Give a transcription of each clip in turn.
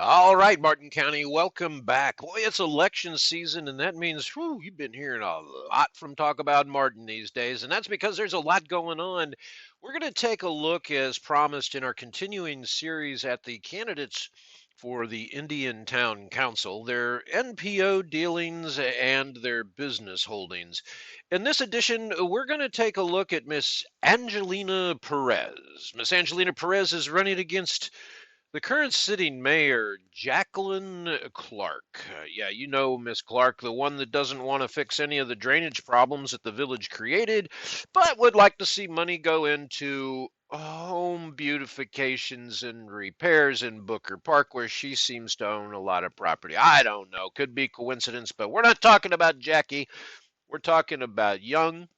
All right, Martin County, welcome back. Boy, it's election season, and that means you've been hearing a lot from Talk About Martin these days, and that's because there's a lot going on. We're going to take a look, as promised, in our continuing series at the candidates for the Indiantown Council, their NPO dealings and their business holdings. In this edition, we're going to take a look at Miss Angelina Perez. Miss Angelina Perez is running against the current sitting mayor, Jacqueline Clark. Yeah, you know Miss Clark, the one that doesn't want to fix any of the drainage problems that the village created, but would like to see money go into home beautifications and repairs in Booker Park, where she seems to own a lot of property. I don't know, could be coincidence, but we're not talking about Jackie. We're talking about young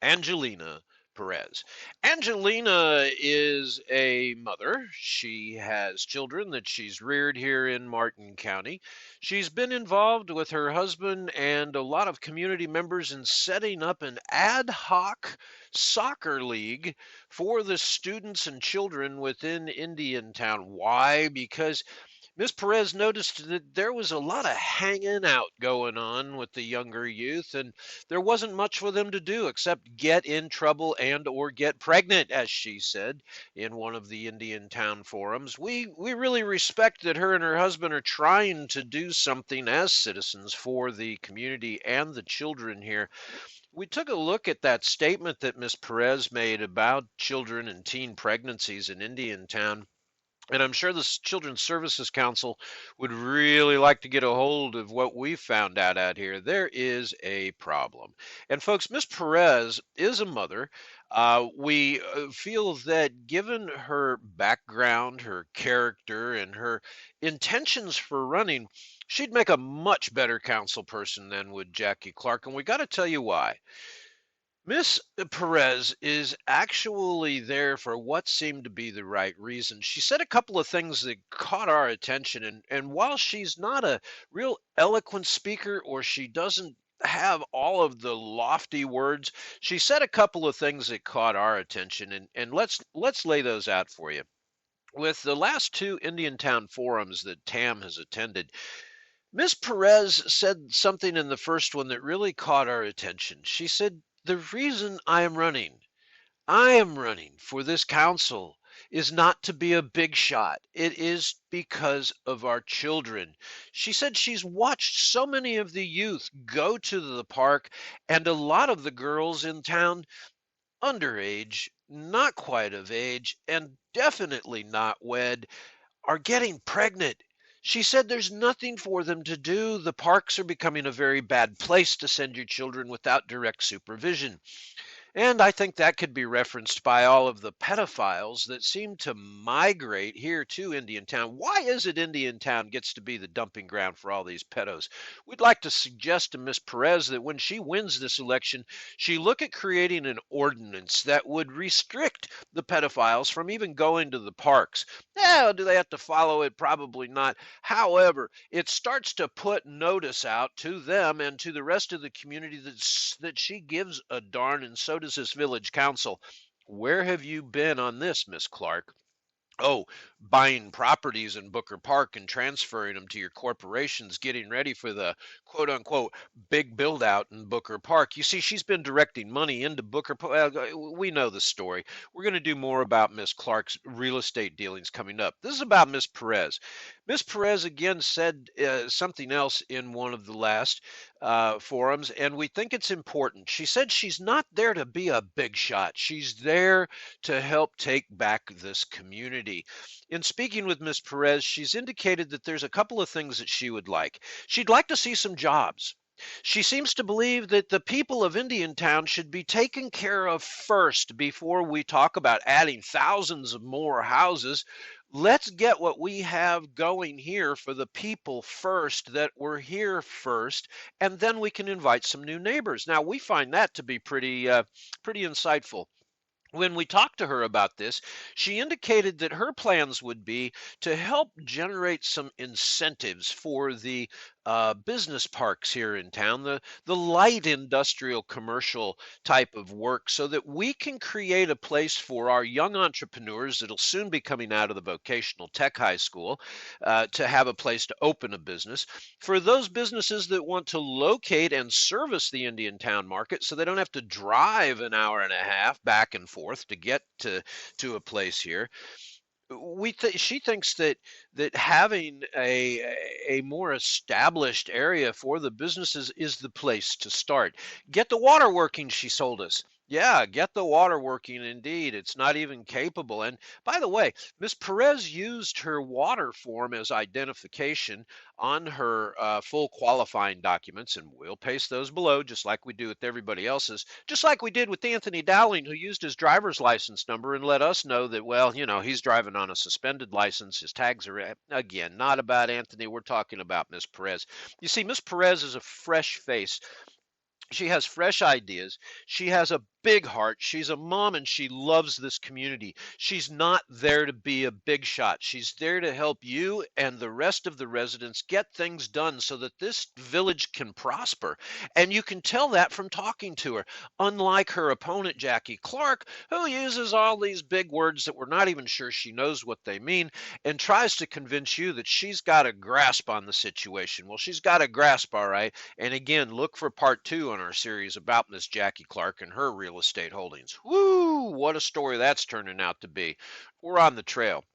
Angelina Perez. Angelina is a mother. She has children that she's reared here in Martin County. She's been involved with her husband and a lot of community members in setting up an ad hoc soccer league for the students and children within Indiantown. Why? Because Miss Perez noticed that there was a lot of hanging out going on with the younger youth, and there wasn't much for them to do except get in trouble and or get pregnant, as she said in one of the Indiantown forums. We really respect that her and her husband are trying to do something as citizens for the community and the children here. We took a look at that statement that Miss Perez made about children and teen pregnancies in Indiantown. And I'm sure the Children's Services Council would really like to get a hold of what we found out here. There is a problem. And folks, Miss Perez is a mother. We feel that given her background, her character, and her intentions for running, she'd make a much better council person than would Jackie Clark. And we got to tell you why. Miss Perez is actually there for what seemed to be the right reason. She said a couple of things that caught our attention, and while she's not a real eloquent speaker or she doesn't have all of the lofty words, she said a couple of things that caught our attention, and let's lay those out for you. With the last two Indiantown forums that Tam has attended, Miss Perez said something in the first one that really caught our attention. She said, "The reason I am running for this council is not to be a big shot. It is because of our children." She said she's watched so many of the youth go to the park, and a lot of the girls in town, underage, not quite of age, and definitely not wed, are getting pregnant. She said there's nothing for them to do. The parks are becoming a very bad place to send your children without direct supervision. And I think that could be referenced by all of the pedophiles that seem to migrate here to Indiantown. Why is it Indiantown gets to be the dumping ground for all these pedos? We'd like to suggest to Ms. Perez that when she wins this election, she look at creating an ordinance that would restrict the pedophiles from even going to the parks. Now, do they have to follow it? Probably not. However, it starts to put notice out to them and to the rest of the community that she gives a darn, and so does this village council. Where have you been on this, Miss Clark? Oh, buying properties in Booker Park and transferring them to your corporations, getting ready for the quote unquote big build out in Booker Park. You see, she's been directing money into Booker Park. We know the story. We're going to do more about Miss Clark's real estate dealings coming up. This is about Miss Perez. Miss Perez again said something else in one of the last forums, and we think it's important. She said she's not there to be a big shot. She's there to help take back this community. In speaking with Ms. Perez, she's indicated that there's a couple of things that she would like. She'd like to see some jobs. She seems to believe that the people of Indiantown should be taken care of first before we talk about adding thousands of more houses. Let's get what we have going here for the people first that were here first, and then we can invite some new neighbors. Now, we find that to be pretty insightful. When we talked to her about this, she indicated that her plans would be to help generate some incentives for the business parks here in town, the light industrial commercial type of work, so that we can create a place for our young entrepreneurs that'll soon be coming out of the vocational tech high school to have a place to open a business. For those businesses that want to locate and service the Indiantown market so they don't have to drive an hour and a half back and forth to get to a place here, she thinks that having a more established area for the businesses is the place to start. Get the water working, she told us. Yeah, get the water working indeed. It's not even capable. And by the way, Miss Perez used her water form as identification on her full qualifying documents, and we'll paste those below, just like we do with everybody else's, just like we did with Anthony Dowling, who used his driver's license number and let us know that, well, he's driving on a suspended license. His tags are, again, not about Anthony. We're talking about Miss Perez. You see, Miss Perez is a fresh face. She has fresh ideas. She has a big heart. She's a mom and she loves this community. She's not there to be a big shot. She's there to help you and the rest of the residents get things done so that this village can prosper. And you can tell that from talking to her. Unlike her opponent, Jackie Clark, who uses all these big words that we're not even sure she knows what they mean and tries to convince you that she's got a grasp on the situation. Well, she's got a grasp, all right. And again, look for part 2 on our series about Miss Jackie Clark and her real estate holdings. Woo! What a story that's turning out to be. We're on the trail.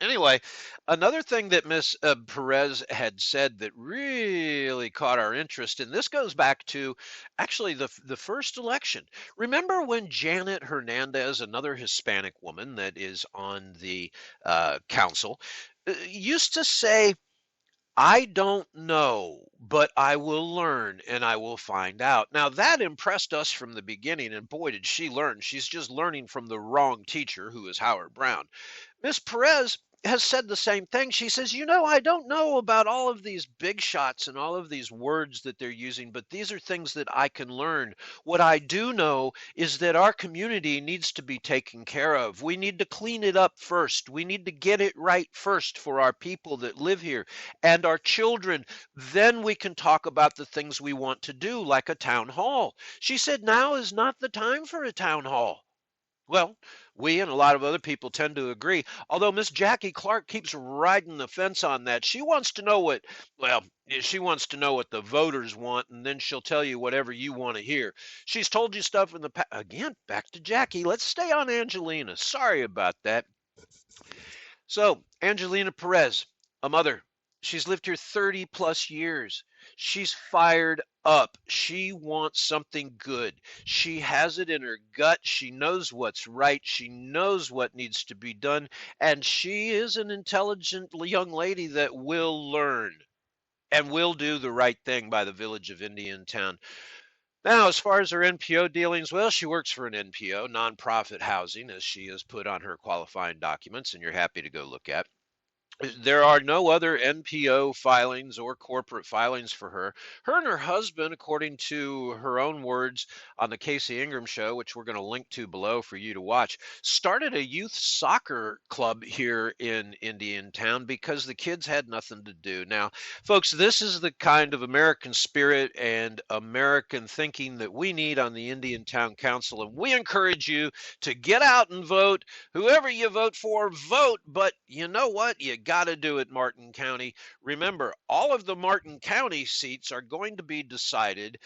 Anyway, another thing that Miss Perez had said that really caught our interest, and this goes back to actually the first election. Remember when Janet Hernandez, another Hispanic woman that is on the council, used to say, I don't know, but I will learn and I will find out. Now, that impressed us from the beginning, and boy, did she learn. She's just learning from the wrong teacher, who is Howard Brown. Miss Perez has said the same thing. She says, I don't know about all of these big shots and all of these words that they're using, but these are things that I can learn. What I do know is that our community needs to be taken care of. We need to clean it up first. We need to get it right first for our people that live here and our children. Then we can talk about the things we want to do, like a town hall. She said, now is not the time for a town hall. Well, we and a lot of other people tend to agree, although Miss Jackie Clark keeps riding the fence on that. She wants to know she wants to know what the voters want, and then she'll tell you whatever you want to hear. She's told you stuff in the past. Again, back to Jackie. Let's stay on Angelina. Sorry about that. So, Angelina Perez, a mother. She's lived here 30 plus years. She's fired up. She wants something good. She has it in her gut. She knows what's right. She knows what needs to be done. And she is an intelligent young lady that will learn and will do the right thing by the village of Indiantown. Now, as far as her NPO dealings, well, she works for an NPO, nonprofit housing, as she has put on her qualifying documents, and you're happy to go look at. There are no other NPO filings or corporate filings for her. Her and her husband, according to her own words on the Casey Ingram show, which we're going to link to below for you to watch, started a youth soccer club here in Indiantown because the kids had nothing to do. Now, folks, this is the kind of American spirit and American thinking that we need on the Indiantown Council, and we encourage you to get out and vote. Whoever you vote for, vote. But you know what? You got to do it, Martin County. Remember, all of the Martin County seats are going to be decided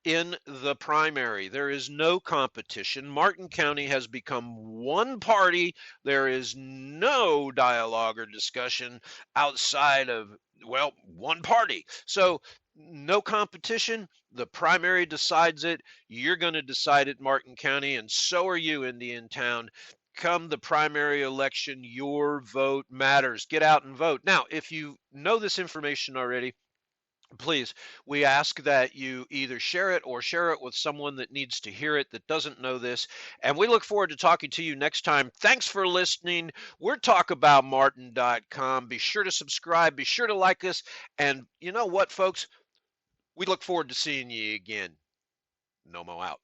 in the primary. There is no competition. Martin County has become one party. There is no dialogue or discussion outside of, well, one party. So no competition. The primary decides it. You're going to decide it, Martin County, and so are you, Indiantown. Come the primary election, your vote matters. Get out and vote. Now, if you know this information already, please, we ask that you either share it or share it with someone that needs to hear it that doesn't know this. And we look forward to talking to you next time. Thanks for listening. We're talkaboutmartin.com. Be sure to subscribe. Be sure to like us. And you know what, folks? We look forward to seeing you again. Nomo out.